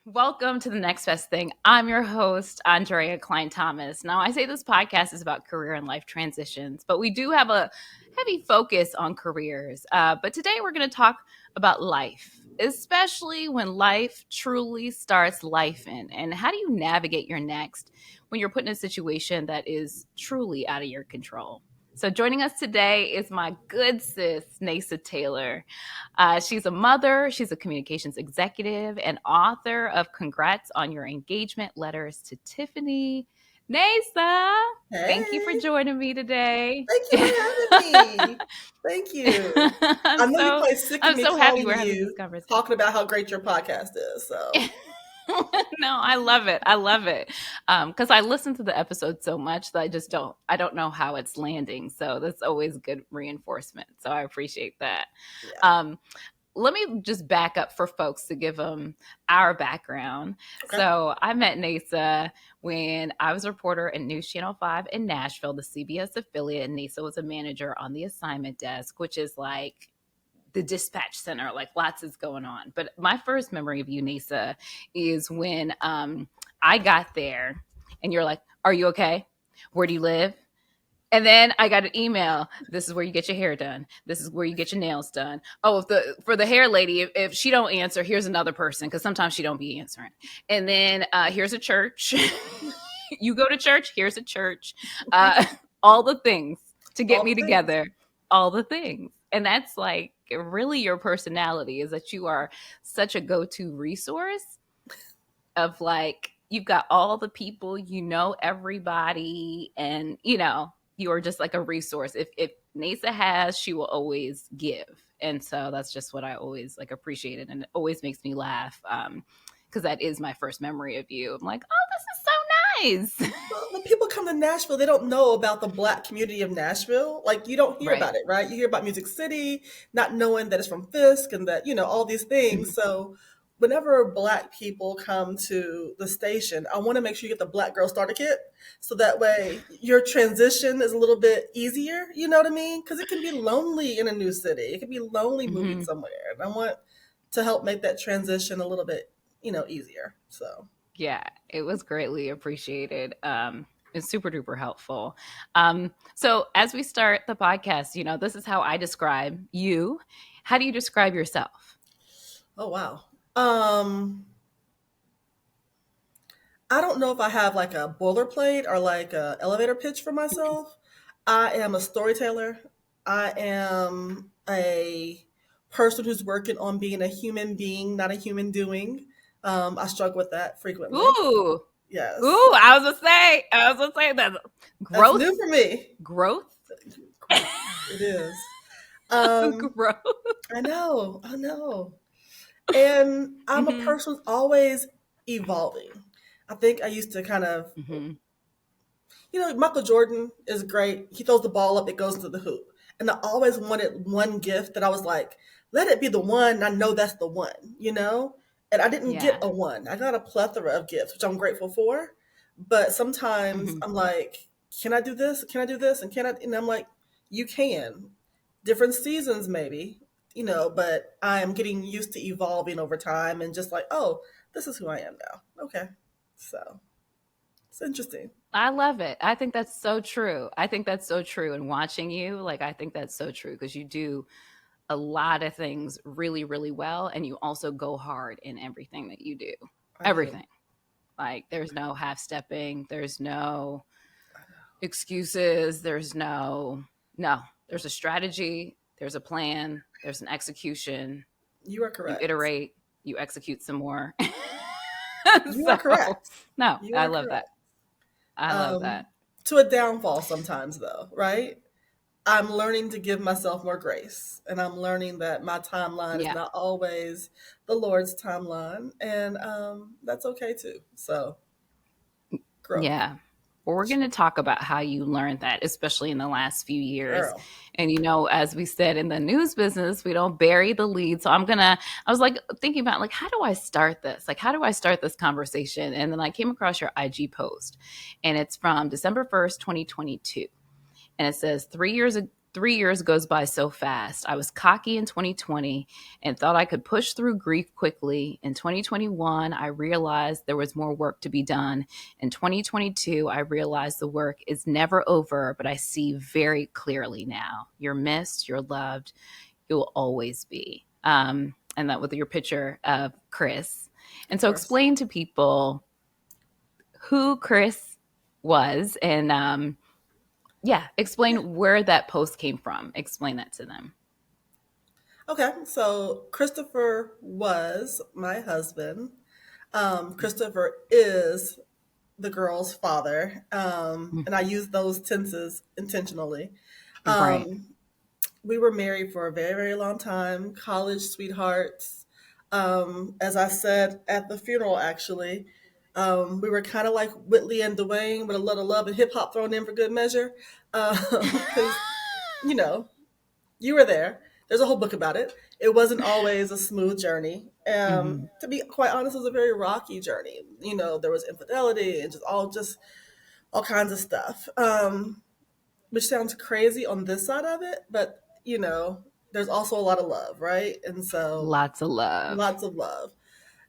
Welcome to the Next Best Thing. I'm your host, Andrea Cline-Thomas. Now, I say this podcast is about career and life transitions, but we do have a heavy focus on careers. But today we're going to talk about life, especially when life truly starts life in. And how do you navigate your next when you're put in a situation that is truly out of your control? So joining us today is my good sis, Neysa Taylor. She's a mother, she's a communications executive, and author of Congrats on Your Engagement Letters to Tiffany. Neysa, thank you for Hey, joining me today. thank you for having me. Thank you. I'm I know you're so probably sick of I'm me so happy calling we're having this you, conversation. talking about how great your podcast is. So, No, I love it. I love it. Because I listen to the episode so much that I don't know how it's landing. So that's always good reinforcement. So I appreciate that. yeah. Um, Let me just back up for folks to give them our background. Okay. So I met Neysa when I was a reporter at News Channel 5 in Nashville, the CBS affiliate, and Neysa was a manager on the assignment desk, which is like the dispatch center, like lots is going on. But my first memory of you, Neysa, is when I got there and you're like, "Are you okay? Where do you live?" And then I got an email. This is where you get your hair done. This is where you get your nails done. Oh, for the hair lady, if she don't answer, here's another person because sometimes she don't be answering. And then here's a church. You go to church. Here's a church. Uh, all the things to get All me the things. together. All the things, and that's like really your personality is that you are such a go-to resource of like you've got all the people, you know everybody, and you are just like a resource. If Nasa has, she will always give, and so that's just what I always like appreciated, and it always makes me laugh because that is my first memory of you. I'm like, oh, this is so nice. Well, when people come to Nashville, they don't know about the Black community of Nashville. Like, you don't hear Right. about it, right? You hear about Music City, not knowing that it's from Fisk and that, all these things. So, whenever Black people come to the station, I want to make sure you get the Black Girl Starter Kit. So that way your transition is a little bit easier. You know what I mean? Because it can be lonely in a new city, it can be lonely moving Mhm. somewhere. And I want to help make that transition a little bit, easier. So, Yeah, it was greatly appreciated. It's super duper helpful. So as we start the podcast, this is how I describe you. How do you describe yourself? oh, wow. Um, I don't know if I have like a boilerplate or like a elevator pitch for myself. I am a storyteller. I am a person who's working on being a human being, not a human doing. I struggle with that frequently. Ooh, Yes, ooh! I was gonna say that that's growth, new for me. growth, Growth. It is. Um, growth. I know. I know. And I'm a Hmm. person who's always evolving. I think I used to kind of Hmm. Michael Jordan is great. He throws the ball up, it goes into the hoop. And I always wanted one gift that I was like, let it be the one. I know that's the one. And I didn't get Yeah. a one. I got a plethora of gifts, which I'm grateful for. But sometimes Hmm. I'm like, can I do this? Can I do this? And can I? And I'm like, you can. Different seasons, maybe, but I'm getting used to evolving over time and just like, oh, this is who I am now. Okay. So it's interesting. I love it. I think that's so true. I think that's so true. And watching you, like, I think that's so true because you do a lot of things really, really well. And you also go hard in everything that you do. I do. Everything. Like, there's no half stepping, there's no excuses, no, there's a strategy, there's a plan, there's an execution. You are You correct. iterate, you execute some more. You are So, correct. no, You I are love that. correct. I love that. To a downfall sometimes, though, right? I'm learning to give myself more grace, and I'm learning that my timeline is Yeah. not always the Lord's timeline, and that's okay too. So, growth, Yeah. Well, we're going to talk about how you learned that, especially in the last few years. girl. And, as we said in the news business, we don't bury the lead. So I was like thinking about like, how do I start this? Like, how do I start this conversation? And then I came across your IG post and it's from December 1st, 2022. And it says 3 years ago, 3 years goes by so fast. I was cocky in 2020 and thought I could push through grief quickly. In 2021, I realized there was more work to be done. In 2022, I realized the work is never over, but I see very clearly now. You're missed, you're loved, you'll always be. And that with your picture of Chris. And Of so course. explain to people who Chris was and yeah, Yeah. explain where that post came from. Explain that to them. Okay. So Christopher was my husband. Christopher is the girl's father. And I use those tenses intentionally. Right. Um, we were married for a very, very long time, college sweethearts. As I said at the funeral, actually, we were kind of like Whitley and Dwayne with a lot of love and hip hop thrown in for good measure. Because, you know, you were there. There's a whole book about it. It wasn't always a smooth journey. Mm-hmm. To be quite honest, it was a very rocky journey. There was infidelity and just all kinds of stuff. Which sounds crazy on this side of it, but there's also a lot of love, right? And so Lots of love. lots of love.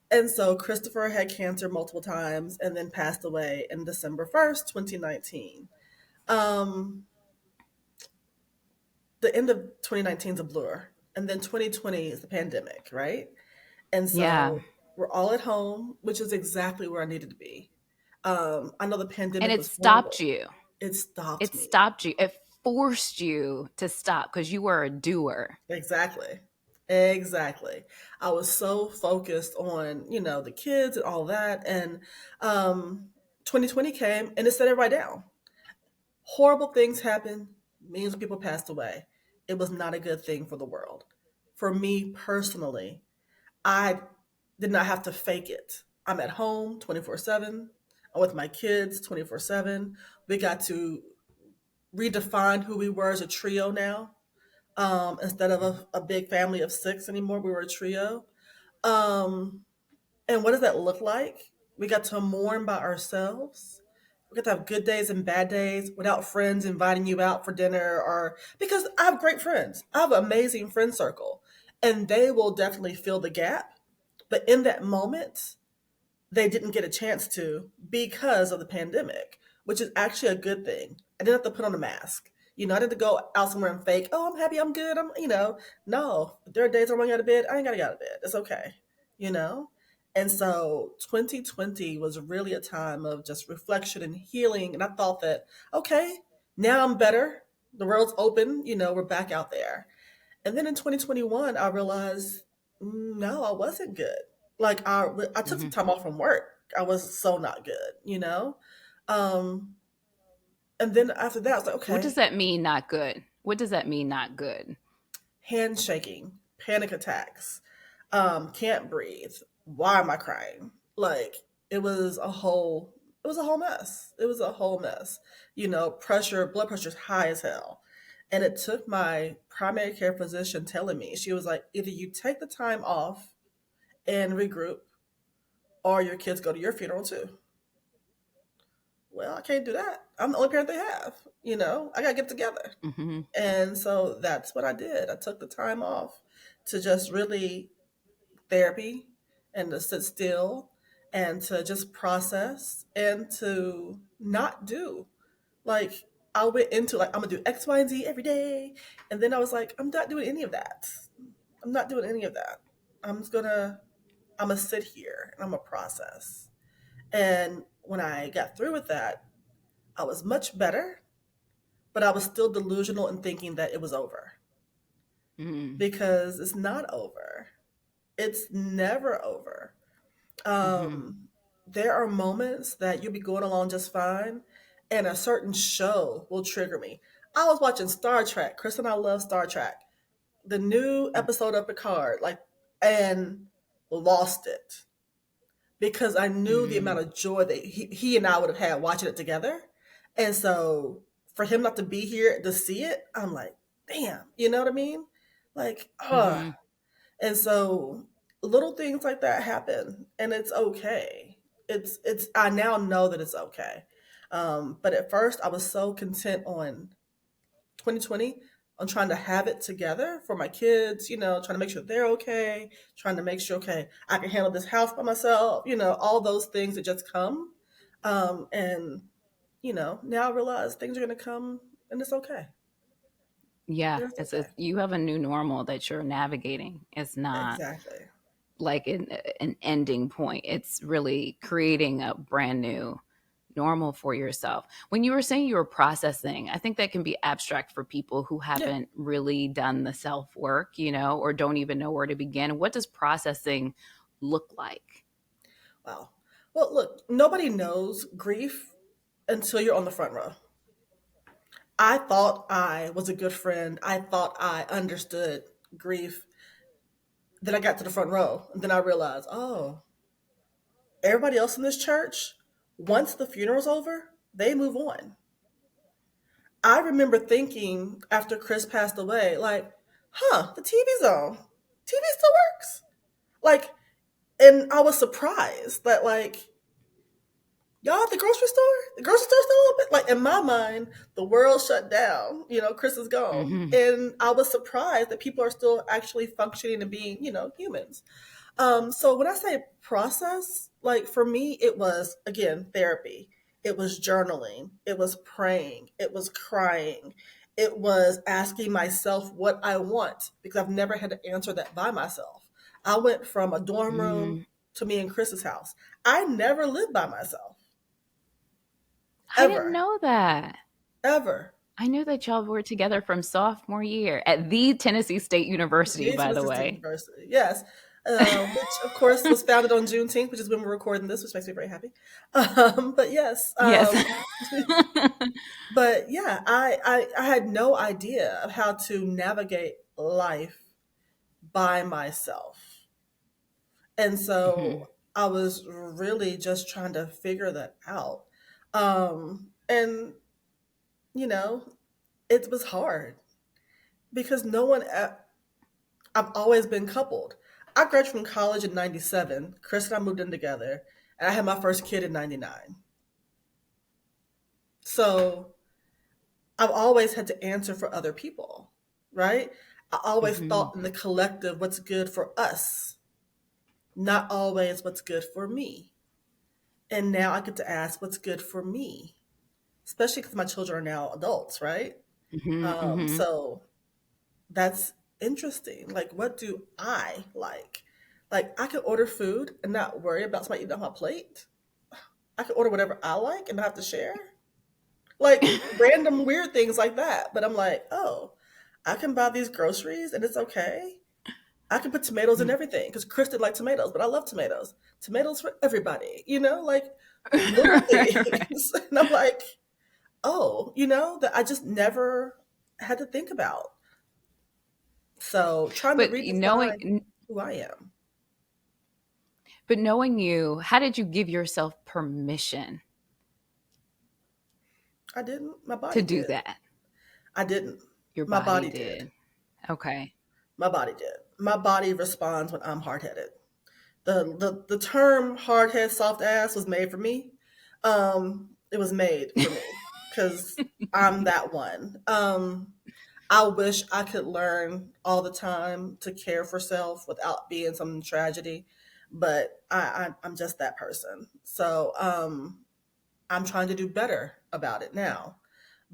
And so Christopher had cancer multiple times and then passed away in December 1st, 2019. Um, the end of 2019 is a blur. And then 2020 is the pandemic, right? And Yeah. so we're all at home, which is exactly where I needed to be. I know the And pandemic it was stopped horrible. you. It stopped It me. stopped you. It forced you to stop because you were a doer. Exactly. Exactly. I was so focused on, the kids and all that. And 2020 came and it set everybody down. Horrible things happened. Millions of people passed away. It was not a good thing for the world. For me personally, I did not have to fake it. I'm at home 24/7. I'm with my kids 24/7. We got to redefine who we were as a trio now. Instead of a big family of six anymore, we were a trio. Um, and what does that look like? We got to mourn by ourselves. We got to have good days and bad days without friends inviting you out for dinner, or because I have great friends. I have an amazing friend circle and they will definitely fill the gap. But in that moment, they didn't get a chance to because of the pandemic, which is actually a good thing. I didn't have to put on a mask. I didn't go out somewhere and fake, oh, I'm happy, I'm good. No, there are days I'm going out of bed. I ain't got to get out of bed. It's okay, you know? And so 2020 was really a time of just reflection and healing. And I thought that, okay, now I'm better. The world's open, we're back out there. And then in 2021, I realized, no, I wasn't good. Like I took some Hmm. time off from work. I was so not good. Um, and then after that, I was like, What does okay, that mean, not good? What does that mean, not good? handshaking, panic attacks, can't breathe. Why am I crying? Like it was a whole mess. It was a whole mess. Blood pressure's high as hell. And it took my primary care physician telling me, she was like, either you take the time off and regroup, or your kids go to your funeral too. Well, I can't do that. I'm the only parent they have. I gotta get together. Hmm. And so that's what I did. I took the time off to just really therapy and to sit still and to just process and to not do. Like I went into like I'm gonna do X, Y, and Z every day. And then I was like, I'm not doing any of that. I'm not doing any of that. I'm just I'm gonna sit here and I'm gonna process. And when I got through with that, I was much better, but I was still delusional in thinking that it was over. Hmm. Because it's not over. It's never over. Hmm. Um, there are moments that you'll be going along just fine, and a certain show will trigger me. I was watching Star Trek. Chris and I love Star Trek. The new episode of Picard, and lost it because I knew the Hmm. amount of joy that he and I would have had watching it together. And so for him not to be here to see it, I'm like, damn, you know what I mean? Like, Hmm. and so little things like that happen and it's okay. It's I now know that it's okay. But at first I was so content on 2020 on trying to have it together for my kids, trying to make sure they're okay, trying to make sure, okay, I can handle this house by myself, all those things that just come. And, now I realize things are going to come and it's okay. Yeah, It's it's okay. a, you have a new normal that you're navigating. It's not Exactly. like an ending point. It's really creating a brand new normal for yourself. When you were saying you were processing, I think that can be abstract for people who Yeah. haven't really done the self work, or don't even know where to begin. What does processing look like? Wow. Well, look, nobody knows grief until you're on the front row. I thought I was a good friend. I thought I understood grief. Then I got to the front row, and then I realized, oh, everybody else in this church, once the funeral's over, they move on. I remember thinking after Chris passed away, like, the TV's on. TV still works. Like, and I was surprised that, like, y'all at the grocery store? The grocery store's still open? Like, in my mind, the world shut down. Chris is gone. Mm-hmm. And I was surprised that people are still actually functioning and being, humans. So when I say process, like for me, it was again therapy. It was journaling. It was praying. It was crying. It was asking myself what I want because I've never had to answer that by myself. I went from a dorm room Mm. to me and Chris's house. I never lived by myself. I didn't Ever. know that. Ever. I knew that y'all were together from sophomore year at the Tennessee State University, The by the Tennessee State way. University, yes. Which of course was founded on Juneteenth, which is when we're recording this, which makes me very happy. But yes, Yes. but yeah, I had no idea of how to navigate life by myself. And Hmm. so I was really just trying to figure that out. And, you know, it was hard because no one, I've always been coupled. I graduated from college in 97. Chris and I moved in together, and I had my first kid in 99. So I've always had to answer for other people, right? I always Hmm. thought in the collective what's good for us, not always what's good for me. And now I get to ask what's good for me, especially because my children are now adults, right? Hmm. Hmm. So that's interesting. Like, what do I like? Like, I could order food and not worry about somebody eating off my plate. I could order whatever I like and not have to share. Like, random weird things like that. But I'm like, oh, I can buy these groceries and it's okay. I can put tomatoes in everything because Chris didn't like tomatoes, but I love tomatoes. Tomatoes for everybody, like little things. And I'm like, oh, that I just never had to think about. So trying to but redefine who I am. knowing you, how did you give yourself permission I didn't. My to body do did. that? I didn't. Your My body body did. did. Okay. My body did. My body responds when I'm hard headed. The term hard head, soft ass was made for me. It was made for me because I'm that one. I wish I could learn all the time to care for self without being some tragedy, but I'm just that person. So I'm trying to do better about it now.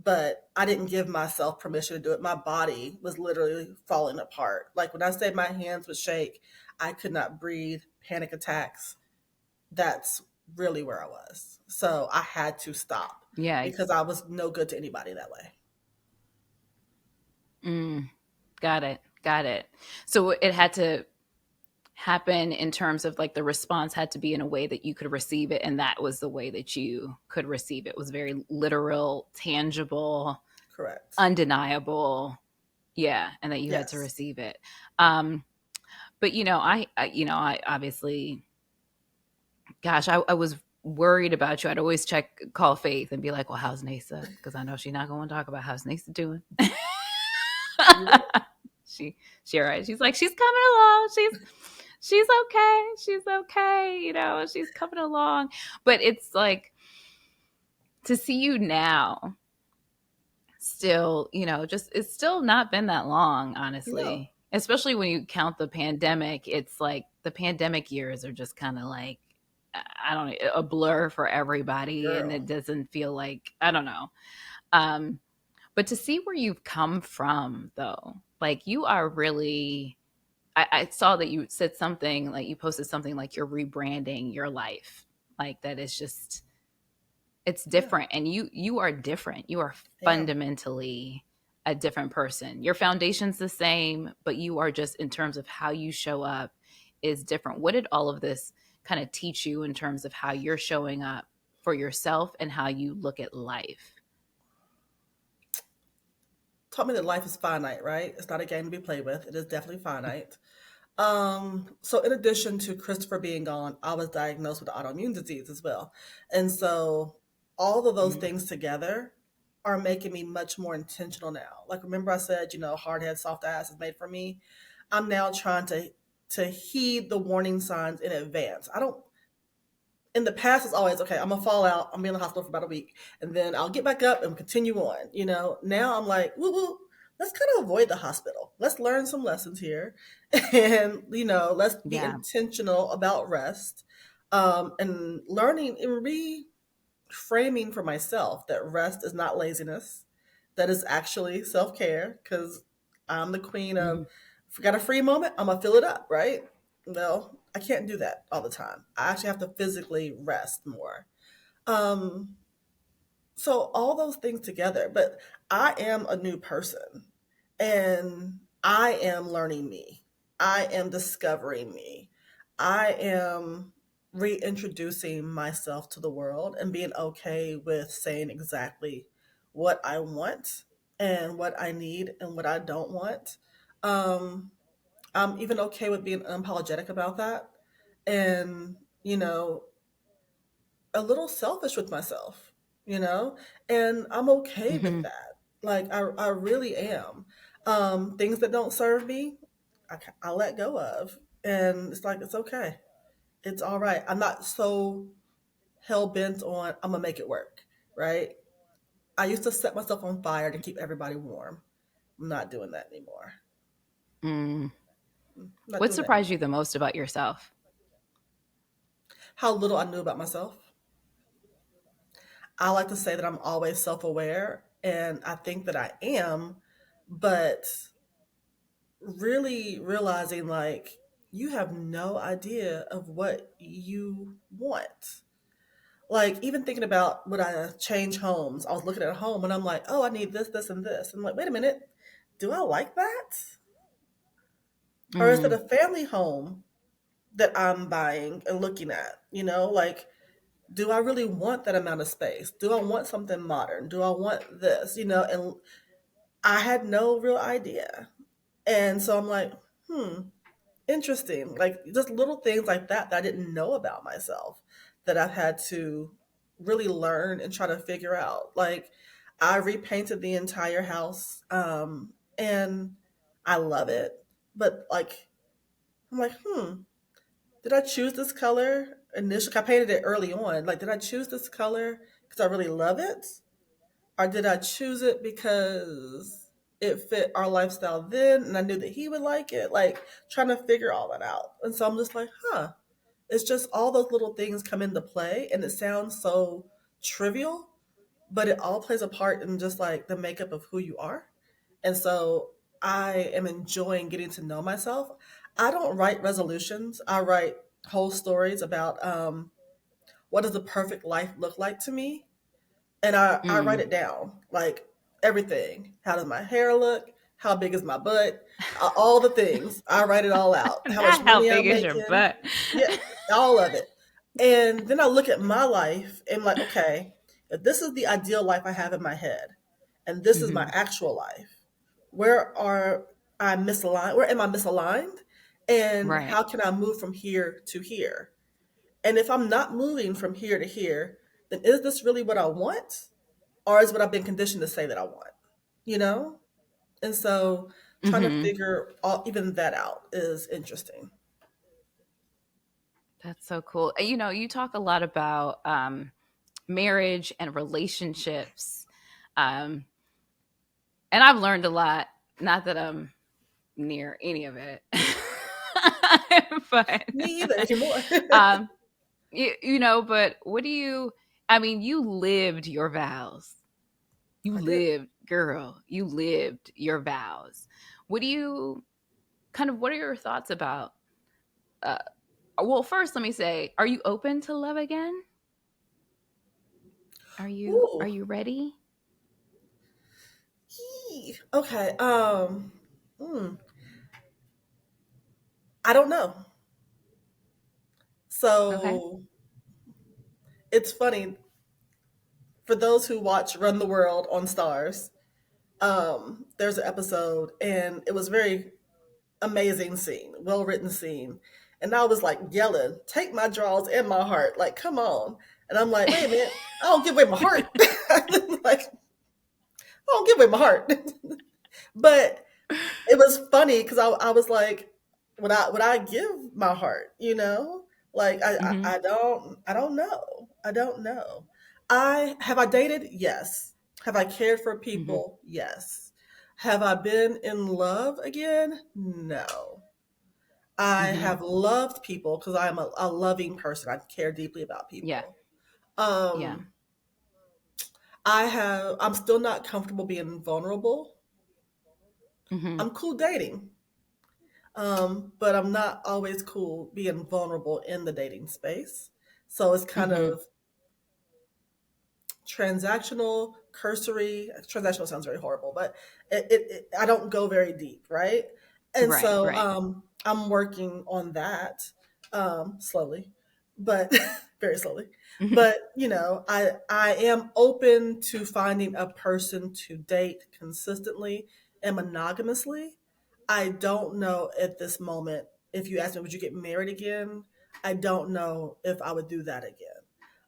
But I didn't give myself permission to do it. My body was literally falling apart. Like when I say my hands would shake, I could not breathe, panic attacks. That's really where I was. So I had to stop Yeah. because I was no good to anybody that way. Mm, got it. Got it. So it had to happen in terms of like the response had to be in a way that you could receive it. And that was the way that you could receive it. It was very literal, tangible, Correct. undeniable. Yeah. And that you had to Yes. receive it. Um, but I obviously, gosh, I was worried about you. I'd always call Faith and be like, well, how's Neysa? Because I know she's not going to talk about how's Neysa doing. You're right. she she all right. She's like, she's coming along. She's okay. She's okay. She's coming along. But it's like to see you now still, just it's still not been that long, No, honestly. Especially when you count the pandemic, it's like the pandemic years are just kind of like, I don't know, a blur for everybody, and girl. it doesn't feel like, I don't know. Um, but to see where you've come from, though, like you are really, I saw that you said something like you posted something like you're rebranding your life, like that is just, it's Yeah, different, and you are different. You are I am. fundamentally a different person. Your foundation's the same, but you are just, in terms of how you show up, is different. What did all of this kind of teach you in terms of how you're showing up for yourself and how you look at life? Taught me that life is finite, right? It's not a game to be played with. It is definitely finite. So in addition to Christopher being gone, I was diagnosed with autoimmune disease as well. And so all of those Mm-hmm. things together are making me much more intentional now. Like remember I said, hard head, soft ass is made for me. I'm now trying to heed the warning signs in advance. I don't in the past it's always okay, I'm gonna fall out, I'm gonna be in the hospital for about a week, and then I'll get back up and continue on. Now I'm like, woo woo, let's kind of avoid the hospital. Let's learn some lessons here, and let's be Yeah. intentional about rest, and learning and reframing for myself that rest is not laziness, that is actually self care. Because I'm the queen of, Mm-hmm. if I got a free moment, I'm gonna fill it up, right? No, I can't do that all the time. I actually have to physically rest more. Um, so all those things together, but I am a new person and I am learning me. I am discovering me. I am reintroducing myself to the world and being okay with saying exactly what I want and what I need and what I don't want. Um, I'm even okay with being unapologetic about that, and, a little selfish with myself, you know, and I'm okay with Mm-hmm. that. Like, I really am. Things that don't serve me, I let go of. And it's like, it's okay. It's all right. I'm not so hell bent on, I'm going to make it work, right? I used to set myself on fire to keep everybody warm. I'm not doing that anymore. Mm. I'm not What doing that surprised you anymore. the most about yourself? How little I knew about myself. I like to say that I'm always self aware, and I think that I am, but really realizing like you have no idea of what you want. Like, even thinking about when I change homes, I was looking at a home and I'm like, oh, I need this, this, and this. I'm like, wait a minute, do I like that? Or is it Mm. a family home that I'm buying and looking at? Like, do I really want that amount of space? Do I want something modern? Do I want this? And I had no real idea. And so I'm like, interesting. Like, just little things like that I didn't know about myself that I've had to really learn and try to figure out. Like, I repainted the entire house, and I love it. But like, I'm like, did I choose this color initially? I painted it early on. Like, did I choose this color because I really love it? Or did I choose it because it fit our lifestyle then and I knew that he would like it? Like, trying to figure all that out. And so I'm just like, it's just all those little things come into play and it sounds so trivial, but it all plays a part in just like the makeup of who you are. And so I am enjoying getting to know myself. I don't write resolutions. I write whole stories about, what does the perfect life look like to me, and I write Mm. it down, like everything. How does my hair look? How big is my butt? All the things. I write it all out. How much Not how money big I'm is your making. butt. Yeah, all of it. And then I look at my life and like, okay, if this is the ideal life I have in my head, and this is my Hmm. actual life, where are I misaligned? Where am I misaligned? And Right. how can I move from here to here? And if I'm not moving from here to here, then is this really what I want? Or is what I've been conditioned to say that I want, you know? And so trying to Hmm. figure even that out is interesting. That's so cool. You talk a lot about marriage and relationships. Um, And I've learned a lot. Not that I'm near any of it, but Me either anymore. um, but what do you? I mean, you lived your vows. You I did. lived, girl. You lived your vows. What do you kind of? What are your thoughts about? Uh, well, first, let me say, are you open to love again? Are Ooh. you ready? Okay. Hmm, I don't know. Okay. So it's funny for those who watch Run the World on Stars. There's an episode, and it was very amazing scene, well written scene, and I was like yelling, "Take my draws and my heart!" Like, come on! And I'm like, wait a minute, I don't give away my heart. Like, I don't give away my heart. But it was funny because I was like, would I give my heart? Like Mm-hmm. I don't know. I don't know. I dated? Yes. Have I cared for Mm-hmm. people? Yes. Have I been in love again? No. I Mm-hmm. have loved people because I'm a loving person. I care deeply about Yeah. people. Yeah. Um, I'm still not comfortable being vulnerable. Mm-hmm. I'm cool dating. But I'm not always cool being vulnerable in the dating space. So it's kind Mm-hmm. of transactional, cursory. Transactional sounds very horrible, but I don't go very deep, right? And Right. so Right. I'm working on that slowly, but very slowly. Mm-hmm. But I am open to finding a person to date consistently and monogamously. I don't know at this moment if you ask me, would you get married again? I don't know if I would do that again.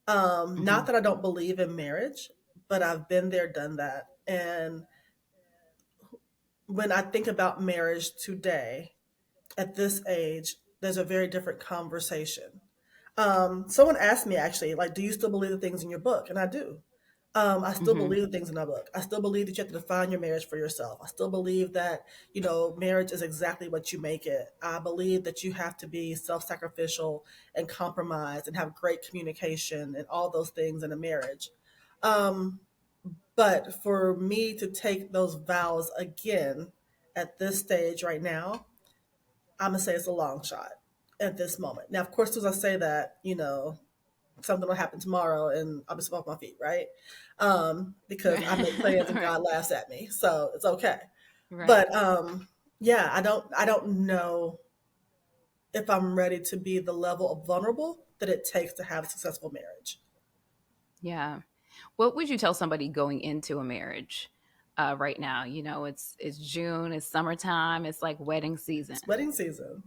Mm-hmm. Not that I don't believe in marriage, but I've been there, done that. And when I think about marriage today, at this age, there's a very different conversation. Someone asked me actually, like, do you still believe the things in your book? And I do. I still Mm-hmm. believe the things in my book. I still believe that you have to define your marriage for yourself. I still believe that, marriage is exactly what you make it. I believe that you have to be self sacrificial and compromise and have great communication and all those things in a marriage. Um, but for me to take those vows again at this stage right now, I'm going to say it's a long shot at this moment. Now, of course, as I say that, something will happen tomorrow and I'll be off my feet, right? Because I make plans and Right. God laughs at me, so it's okay. Right. But yeah, I don't know if I'm ready to be the level of vulnerable that it takes to have a successful marriage. Yeah. What would you tell somebody going into a marriage right now? It's June, it's summertime, it's like wedding season. It's wedding season.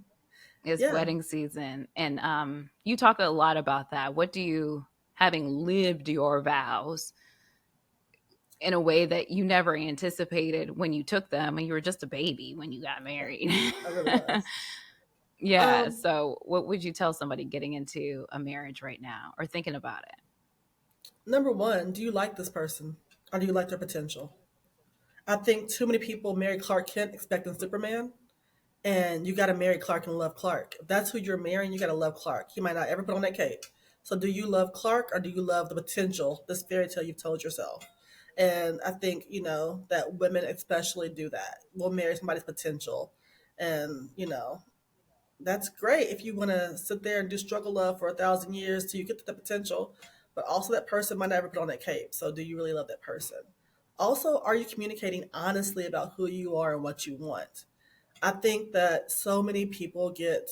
It's Yeah. wedding season, and you talk a lot about that. What do you, having lived your vows in a way that you never anticipated when you took them, and you were just a baby when you got Yeah, married? I really was. Yeah. Um, So, what would you tell somebody getting into a marriage right now or thinking about it? Number one, do you like this person? Or do you like their potential? I think too many people marry Clark Kent expecting Superman. And you got to marry Clark and love Clark. If that's who you're marrying, you got to love Clark. He might not ever put on that cape. So, do you love Clark or do you love the potential, this fairy tale you've told yourself? And I think, that women especially do that. We'll marry somebody's potential. And, that's great if you want to sit there and do struggle love for 1,000 years till you get to the potential. But also, that person might never put on that cape. So, do you really love that person? Also, are you communicating honestly about who you are and what you want? I think that so many people get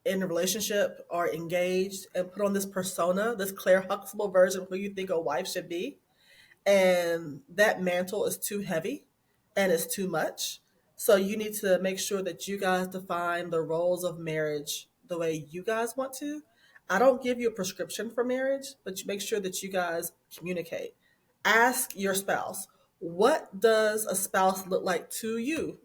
in a relationship or engaged and put on this persona, this Claire Huxtable version of who you think a wife should be. And that mantle is too heavy and it's too much. So you need to make sure that you guys define the roles of marriage the way you guys want to. I don't give you a prescription for marriage, but you make sure that you guys communicate. Ask your spouse, what does a spouse look like to you?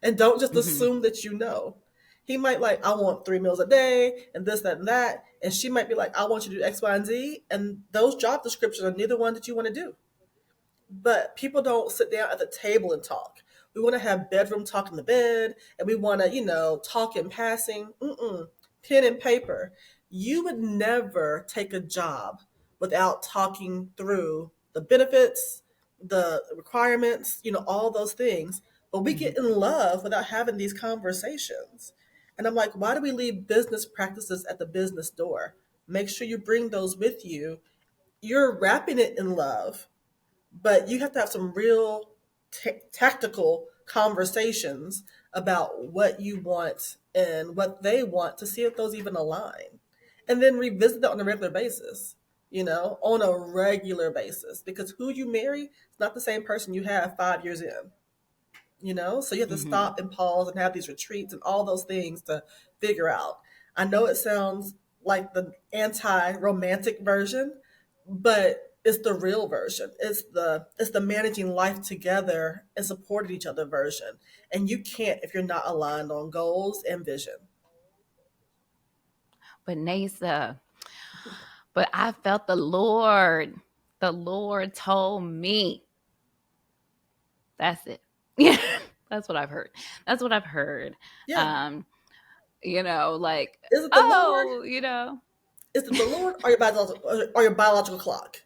And don't just Hmm. assume that you know. He might like, I want 3 meals a day and this, that, and that. And she might be like, I want you to do X, Y, and Z. And those job descriptions are neither one that you want to do. but people don't sit down at the table and talk. We want to have bedroom talk in the bed, and we want to, talk in passing. Mm-mm. Pen and paper. You would never take a job without talking through the benefits, the requirements, all those things. But we Mhm. get in love without having these conversations. And I'm like, why do we leave business practices at the business door? Make sure you bring those with you. You're wrapping it in love, but you have to have some real tactical conversations about what you want and what they want to see if those even align. And then revisit that on a regular basis, on a regular basis, because who you marry is not the same person you have 5 years in. So you have to Mhm. stop and pause and have these retreats and all those things to figure out. I know it sounds like the anti-romantic version, but it's the real version. It's the managing life together and supporting each other version. And you can't if you're not aligned on goals and vision. But Nasa, but I felt the Lord. The Lord told me. That's it. Yeah, that's what I've heard. That's what I've heard. Yeah. Um, like, Is it the Lord? oh, Is it the Lord or your biological clock?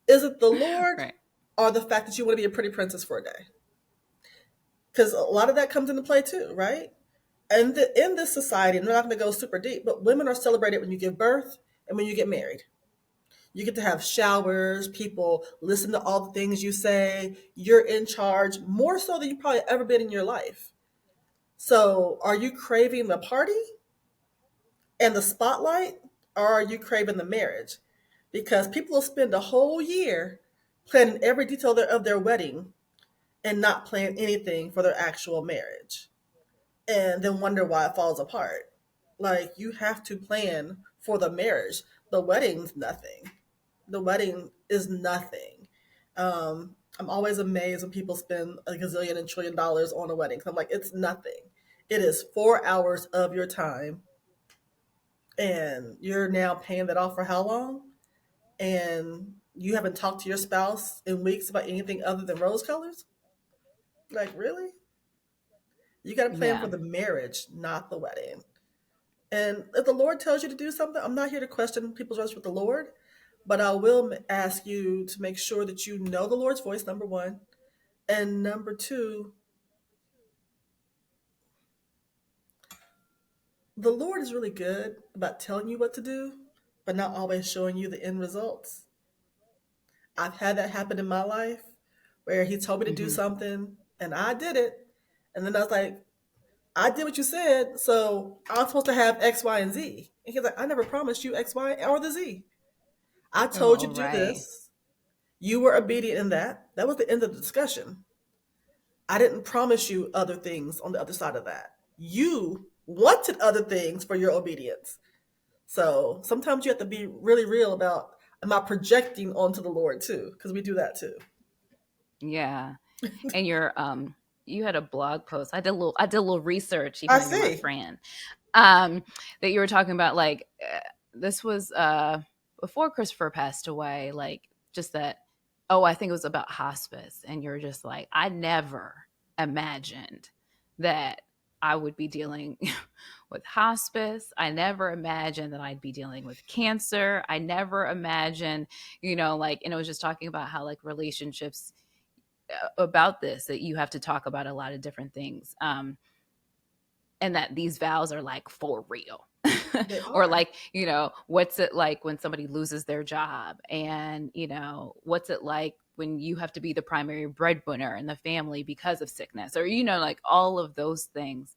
Is it the Lord right. or the fact that you want to be a pretty princess for a day? Because a lot of that comes into play too, right? And in this society, and we're not going to go super deep, but women are celebrated when you give birth and when you get married. You get to have showers, people listen to all the things you say, you're in charge more so than you've probably ever been in your life. So, are you craving the party and the spotlight, or are you craving the marriage? Because people will spend a whole year planning every detail of their wedding and not plan anything for their actual marriage, and then wonder why it falls apart. Like, you have to plan for the marriage. The wedding's nothing. The wedding is nothing. I'm always amazed when people spend a gazillion and trillion dollars on a wedding. 'Cause I'm like, it's nothing. It is 4 hours of your time, and you're now paying that off for how long? And you haven't talked to your spouse in weeks about anything other than rose colors? Like, really? You got to plan for Yeah. the marriage, not the wedding. And if the Lord tells you to do something, I'm not here to question people's relationship with the Lord, but I will ask you to make sure that you know the Lord's voice, number one. And number two, the Lord is really good about telling you what to do, but not always showing you the end results. I've had that happen in my life where He told me to do Hmm. something and I did it. And then I was like, I did what you said, so I'm supposed to have X, Y, and Z. And He's like, I never promised you X, Y, or the Z. I told you Oh, to do right. this. You were obedient in that. That was the end of the discussion. I didn't promise you other things on the other side of that. You wanted other things for your obedience. So sometimes you have to be really real about, am I projecting onto the Lord too? Because we do that too. Yeah. And you had a blog post. I did a little research, even I though you're my see. friend. That you were talking about, like, this was before Christopher passed away, like, just that. Oh, I think it was about hospice, and you're just like, I never imagined that I would be dealing with hospice. I never imagined that I'd be dealing with cancer. I never imagined, like, and it was just talking about how, like, relationships, about this, that you have to talk about a lot of different things, and that these vows are, like, for real. They Or, are. like, what's it like when somebody loses their job, and what's it like when you have to be the primary breadwinner in the family because of sickness, or like, all of those things.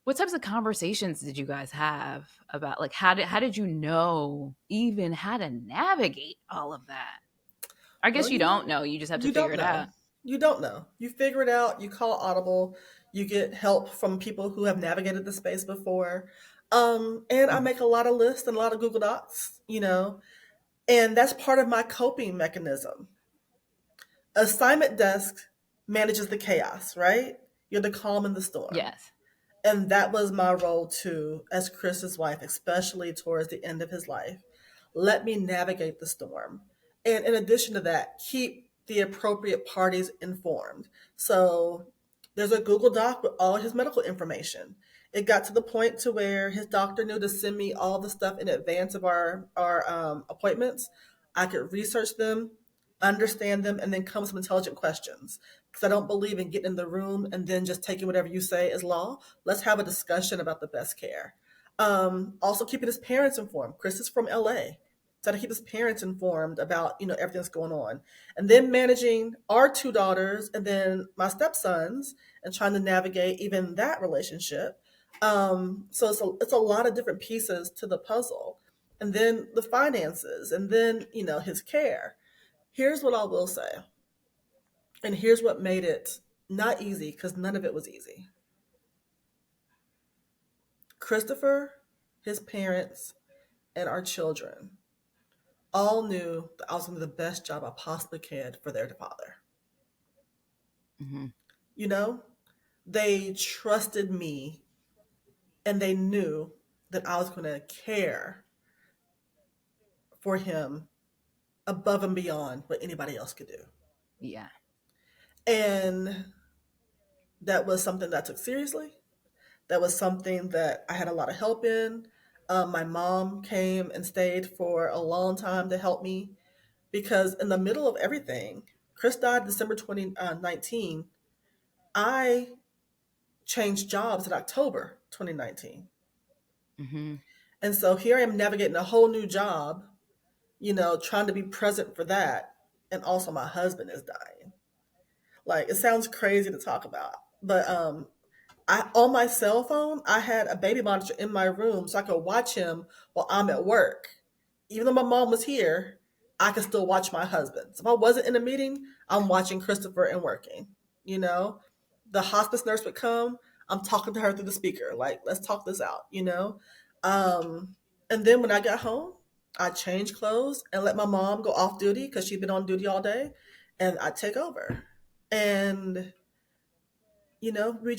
What types of conversations did you guys have about, like, how did you know even how to navigate all of that? I Well, guess you don't know, you just have to you figure don't it know. out. You don't know. You figure it out. You call Audible. You get help from people who have navigated the space before. And I Mhm. make a lot of lists and a lot of Google Docs. And that's part of my coping mechanism. Assignment desk manages the chaos, right? You're the calm in the storm. Yes. And that was my role too, as Chris's wife, especially towards the end of his life. Let me navigate the storm. And in addition to that, keep the appropriate parties informed. So there's a Google Doc with all his medical information. It got to the point to where his doctor knew to send me all the stuff in advance of our appointments. I could research them, understand them, and then come with some intelligent questions. Because I don't believe in getting in the room and then just taking whatever you say as law. Let's have a discussion about the best care. Also keeping his parents informed. Chris is from LA. So to keep his parents informed about, everything that's going on. And then managing our two daughters and then my stepsons and trying to navigate even that relationship. So it's a lot of different pieces to the puzzle. And then the finances and then, his care. Here's what I will say. And here's what made it not easy, because none of it was easy. Christopher, his parents, and our children all knew that I was going to do the best job I possibly could for their father. Mm-hmm. You know, they trusted me and they knew that I was going to care for him above and beyond what anybody else could do. Yeah. And that was something that I took seriously. That was something that I had a lot of help in. My mom came and stayed for a long time to help me because in the middle of everything, Chris died December 2019. I changed jobs in October 2019. Mm-hmm. And so here I am navigating a whole new job, trying to be present for that. And also my husband is dying. Like, it sounds crazy to talk about, but I on my cell phone, I had a baby monitor in my room so I could watch him while I'm at work. Even though my mom was here, I could still watch my husband. So if I wasn't in a meeting, I'm watching Christopher and working. You know, the hospice nurse would come. I'm talking to her through the speaker, like, let's talk this out. Um, and then when I got home, I changed clothes and let my mom go off duty because she'd been on duty all day, and I'd take over. And we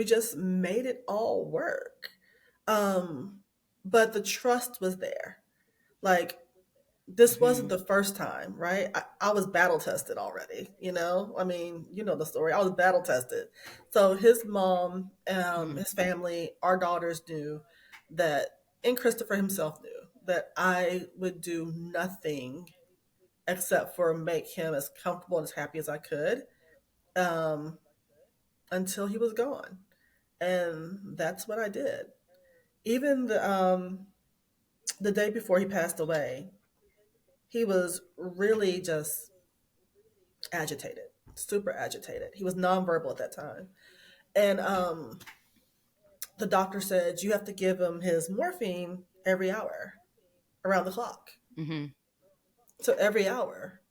just made it all work. Um, but the trust was there. Like, this wasn't Mm-hmm. the first time, right? I was battle tested already. I mean, you know the story. I was battle tested. So his mom, Mm-hmm. his family, our daughters knew that, and Christopher himself knew that I would do nothing except for make him as comfortable and as happy as I could, um, until he was gone. And that's what I did. Even the day before he passed away, he was really just agitated, super agitated. He was nonverbal at that time. And the doctor said you have to give him his morphine every hour, around the clock. Mm-hmm. So every hour,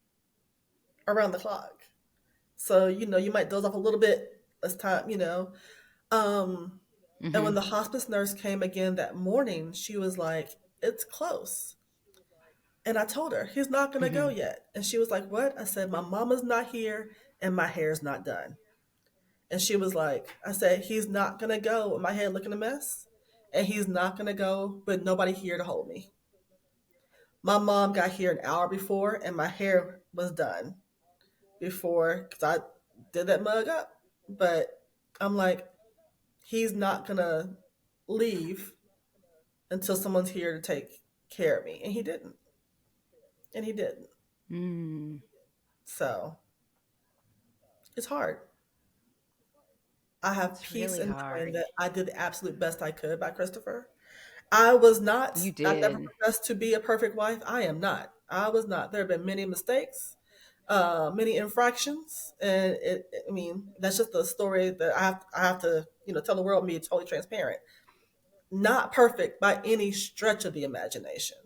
around the clock. So, you might doze off a little bit as time. Um, and Mm-hmm. when the hospice nurse came again that morning, she was like, it's close. And I told her, he's not going to go Mm-hmm. yet. And she was like, what? I said, my mama's not here and my hair's not done. And she was like, I said, he's not going to go with my hair looking a mess. And he's not going to go with nobody here to hold me. My mom got here an hour before and my hair was done before because I did that mug up. But I'm like, he's not going to leave until someone's here to take care of me. And he didn't. And he didn't. Mm. So it's hard. I have It's peace really in knowing hard. that I did the absolute best I could by Christopher. I was not, You I never did. professed to be a perfect wife. I am not. I was not. There have been many mistakes, many infractions. And I mean, that's just the story that I have to, tell the world and be totally transparent. Not perfect by any stretch of the imagination.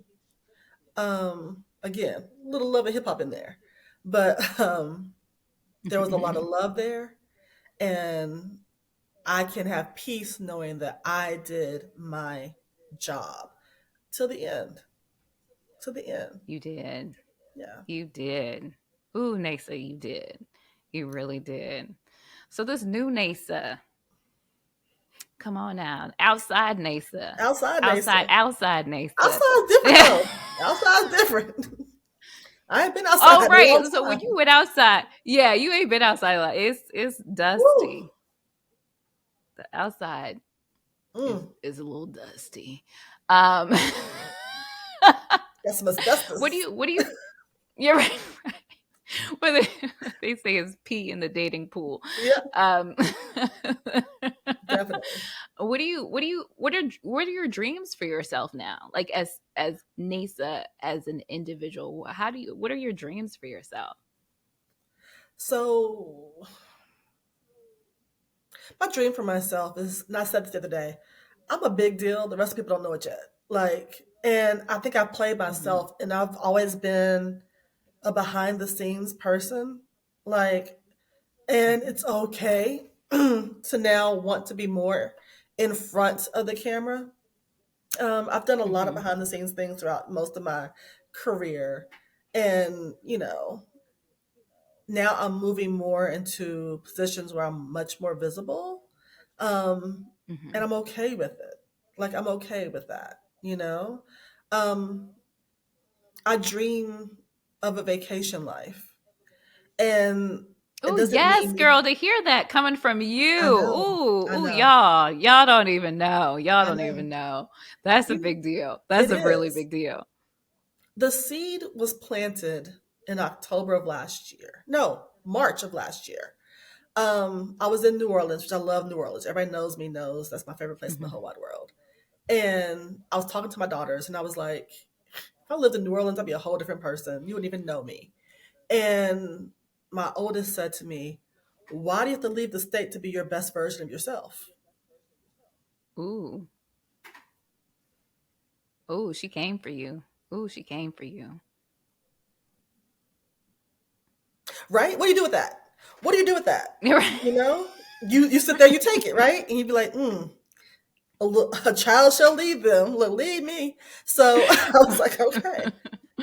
Again, a little love of hip hop in there. But there was a lot of love there. And I can have peace knowing that I did my job till the end. To the end. You did. Yeah. You did. Ooh, Neysa, you did. You really did. So this new Neysa, come on now. Outside Neysa. Outside Outside, Neysa. outside Neysa. Outside's different though. Outside's different. I ain't been Oh, outside in a right. long So when time. you went outside, yeah, you ain't been outside. Like it's Woo. dusty. The outside Mm. is a little dusty. Um, Got some what do asbestos. you? What do you? You're right. What they say is pee in the dating pool. Yeah, Um, definitely. what are your dreams for yourself now? Like as Neysa, as an individual, what are your dreams for yourself? So my dream for myself is, and I said this the other day, I'm a big deal. The rest of people don't know it yet. Like, and I think I've played Mm-hmm. myself, and I've always been a behind the scenes person. Like, and Mm-hmm. it's okay to now want to be more in front of the camera. I've done a lot of Mm-hmm. behind the scenes things throughout most of my career. And, now I'm moving more into positions where I'm much more visible. Um, and Mm-hmm. I'm okay with it. Like, I'm okay with that, you know? Um, I dream of a vacation life. And it Oh doesn't yes, mean me. girl, to hear that coming from I you. know, Ooh, I ooh, know, y'all don't even know. Y'all I don't know. even know. That's a You know, big deal. it That's a really is. big deal. The seed was planted in October of last year. No, March of last year. I was in New Orleans, which I love New Orleans. Everybody knows me, knows that's my favorite place in the Mm-hmm. whole wide world. And I was talking to my daughters, and I was like, if I lived in New Orleans, I'd be a whole different person. You wouldn't even know me. And my oldest said to me, why do you have to leave the state to be your best version of yourself? Ooh, ooh, she came for you. Ooh, she came for you. Right? What do you do with that? What do you do with that? You're right. You know, you sit there, you take it, right? And you'd be like, a child shall lead them. Look, lead me. So I was like, okay.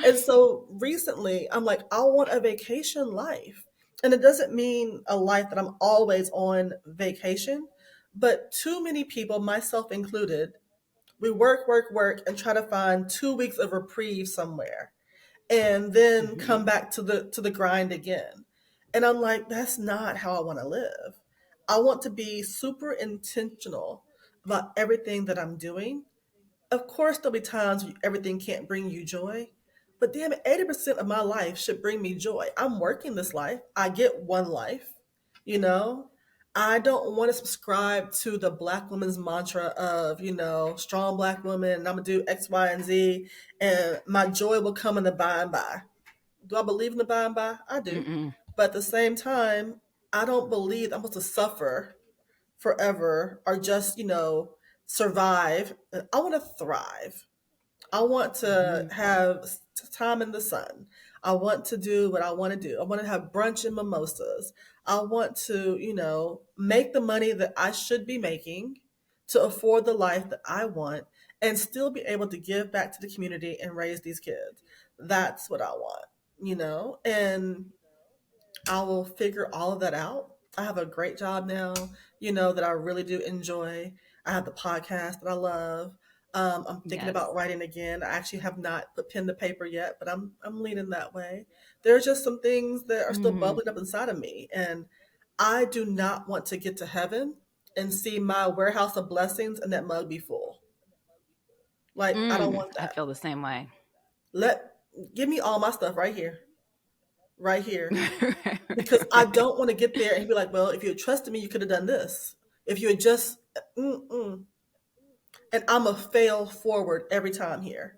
And so recently, I'm like, I want a vacation life. And it doesn't mean a life that I'm always on vacation, but too many people, myself included, we work, work, work, and try to find 2 weeks of reprieve somewhere and then Mm-hmm. come back to the grind again. And I'm like, that's not how I want to live. I want to be super intentional about everything that I'm doing. Of course, there'll be times when everything can't bring you joy, but damn it, 80% of my life should bring me joy. I'm working this life. I get one life, you know? I don't want to subscribe to the black woman's mantra of, strong black woman, and I'm gonna do X, Y, and Z, and my joy will come in the by and by. Do I believe in the by and by? I do. Mm-mm. But at the same time, I don't believe I'm supposed to suffer forever or just, survive. I want to thrive. I want to Mm-hmm. have time in the sun. I want to do what I want to do. I want to have brunch and mimosas. I want to, make the money that I should be making to afford the life that I want and still be able to give back to the community and raise these kids. That's what I want, and I will figure all of that out. I have a great job now, that I really do enjoy. I have the podcast that I love. I'm thinking Yes. about writing again. I actually have not put pen to paper yet, but I'm leaning that way. There's just some things that are still Mm. bubbling up inside of me, and I do not want to get to heaven and see my warehouse of blessings and that mug be full. Like, I don't want I that. feel the same way. Let Give me all my stuff right here, right here, because I Right. don't want to get there and be like, well, if you had trusted me, you could have done this. If you had just, mm-mm. And I'm a fail forward every time here.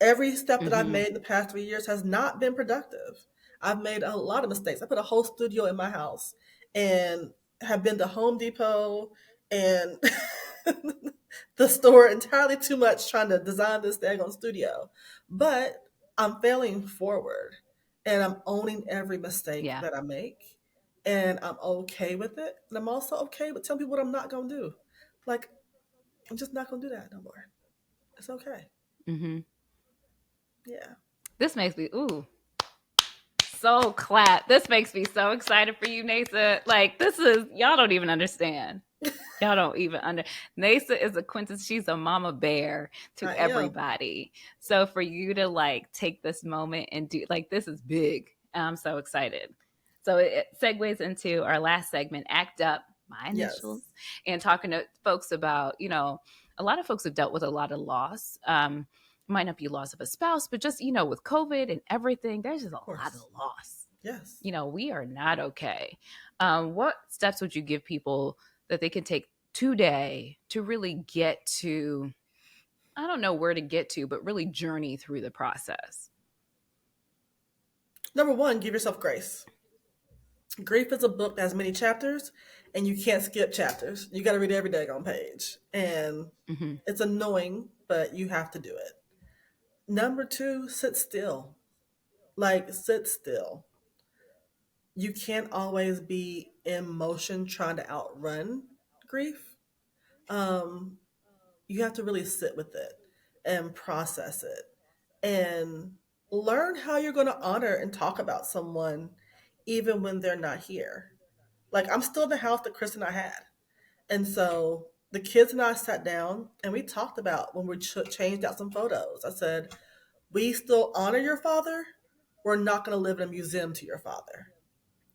Every step that I've Mm-hmm. made in the past 3 years has not been productive. I've made a lot of mistakes. I put a whole studio in my house and have been to Home Depot and the store entirely too much trying to design this daggone studio. But I'm failing forward and I'm owning every mistake Yeah. that I make. And I'm okay with it. And I'm also okay with telling people what I'm not going to do. Like, I'm just not going to do that no more. It's okay. Mm-hmm. Yeah. This makes me so clap. This makes me so excited for you, Nasa. Like this is y'all don't even understand. Y'all don't even under. Neysa is a quintess. She's a mama bear to I am. everybody. So for you to like take this moment and do like this is big. I'm so excited. So it segues into our last segment, Act Up, my Yes. initials, and talking to folks about, a lot of folks have dealt with a lot of loss. Might not be loss of a spouse, but just, with COVID and everything, there's just a Of lot of course. loss. Yes. We are not okay. What steps would you give people that they can take today to really get to, I don't know where to get to, but really journey through the process? Number one, give yourself grace. Grief is a book that has many chapters, and you can't skip chapters. You got to read every daggone page, and Mm-hmm. it's annoying, but you have to do it. Number two, sit still. Like, sit still. You can't always be in motion trying to outrun grief. Um, you have to really sit with it and process it and learn how you're going to honor and talk about someone even when they're not here. Like, I'm still in the house that Chris and I had. And so the kids and I sat down and we talked about when we changed out some photos. I said, we still honor your father. We're not going to live in a museum to your father.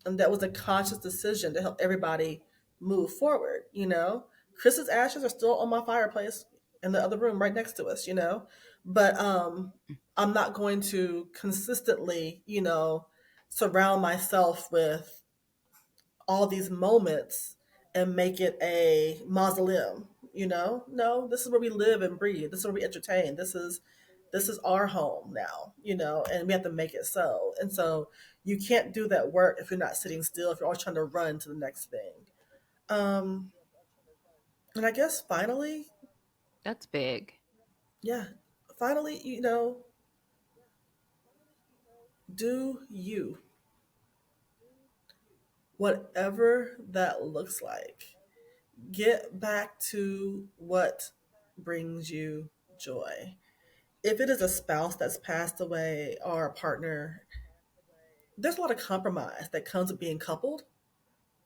And that was a conscious decision to help everybody move forward. Chris's ashes are still on my fireplace in the other room right next to us. But I'm not going to consistently, surround myself with all these moments and make it a mausoleum. No, this is where we live and breathe. This is where we entertain. This is our home now. And we have to make it so. And so you can't do that work if you're not sitting still, if you're always trying to run to the next thing. um and I guess finally, That's big. yeah, finally, do you, whatever that looks like. Get back to what brings you joy. If it is a spouse that's passed away or a partner, there's a lot of compromise that comes with being coupled.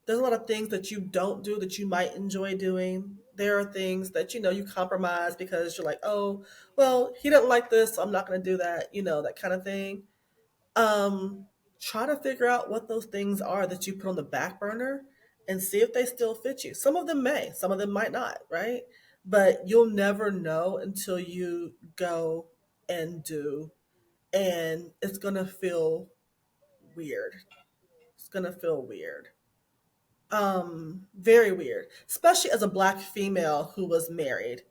There's a lot of things that you don't do that you might enjoy doing. There are things that you compromise because you're like, oh, well, he didn't like this, so I'm not going to do that. That kind of thing. um Try to figure out what those things are that you put on the back burner and see if they still fit you. Some of them may, some of them might not, right? But you'll never know until you go and do, and it's going to feel weird. It's going to feel weird. Very weird, especially as a black female who was married.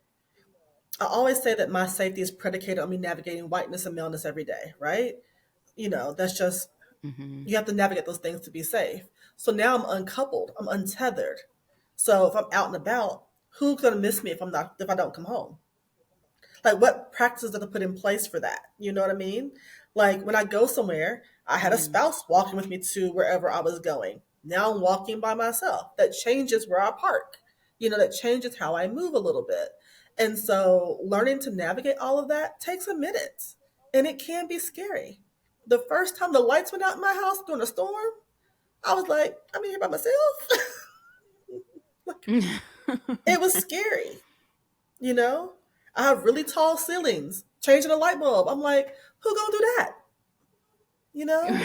I always say that my safety is predicated on me navigating whiteness and maleness every day, right? That's just, Mm-hmm. you have to navigate those things to be safe. So now I'm uncoupled, I'm untethered. So if I'm out and about, who's gonna miss me if I don't come home? Like, what practices do I put in place for that? You know what I mean? Like, when I go somewhere, I had a Mm. spouse walking with me to wherever I was going. Now I'm walking by myself. That changes where I park. That changes how I move a little bit. And so learning to navigate all of that takes a minute. And it can be scary. The first time the lights went out in my house during a storm, I was like, I'm here by myself. Like, it was scary, you know? I have really tall ceilings. Changing a light bulb. I'm like, who gonna do that?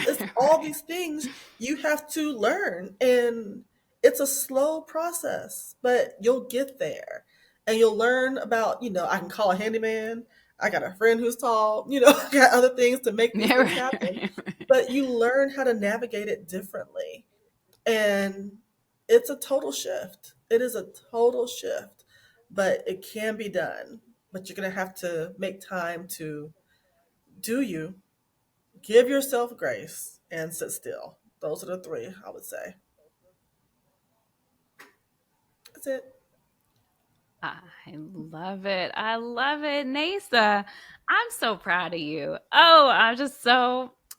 It's all these things you have to learn. And it's a slow process, but you'll get there. And you'll learn about, I can call a handyman. I got a friend who's tall, I got other things to make these Yeah, things happen. right. But you learn how to navigate it differently. And it's a total shift. It is a total shift, but it can be done. But you're going to have to make time to do you, give yourself grace, and sit still. Those are the three, I would say. That's it. I love it. I love it, Nasa. I'm so proud of you. Oh,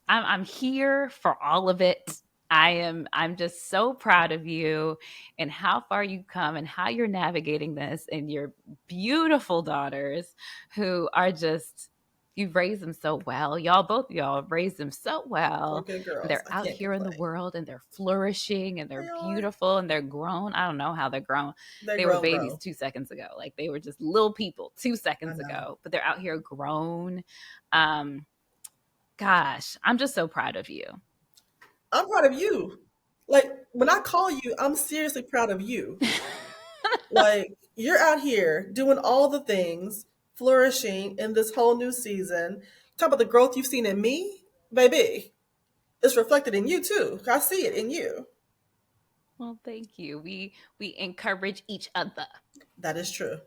I'm here for all of it. I'm just so proud of you and how far you've come and how you're navigating this and your beautiful daughters who are just You've raised them so well. Y'all, both of y'all raised them so Four well. good And girls. they're I out can't here in the complain. world and they're flourishing and they're They are. beautiful and they're grown. I don't know how they're grown. They're They were grown, babies grown. 2 seconds ago. Like they were just little people two I seconds know. ago, but they're out here grown. Um, Gosh, I'm just so proud of you. I'm proud of you. Like when I call you, I'm seriously proud of you. Like you're out here doing all the things, flourishing in this whole new season. Talk about the growth you've seen in me, baby. It's reflected in you too. I see it in you. Well, thank you. We encourage each other. That is true.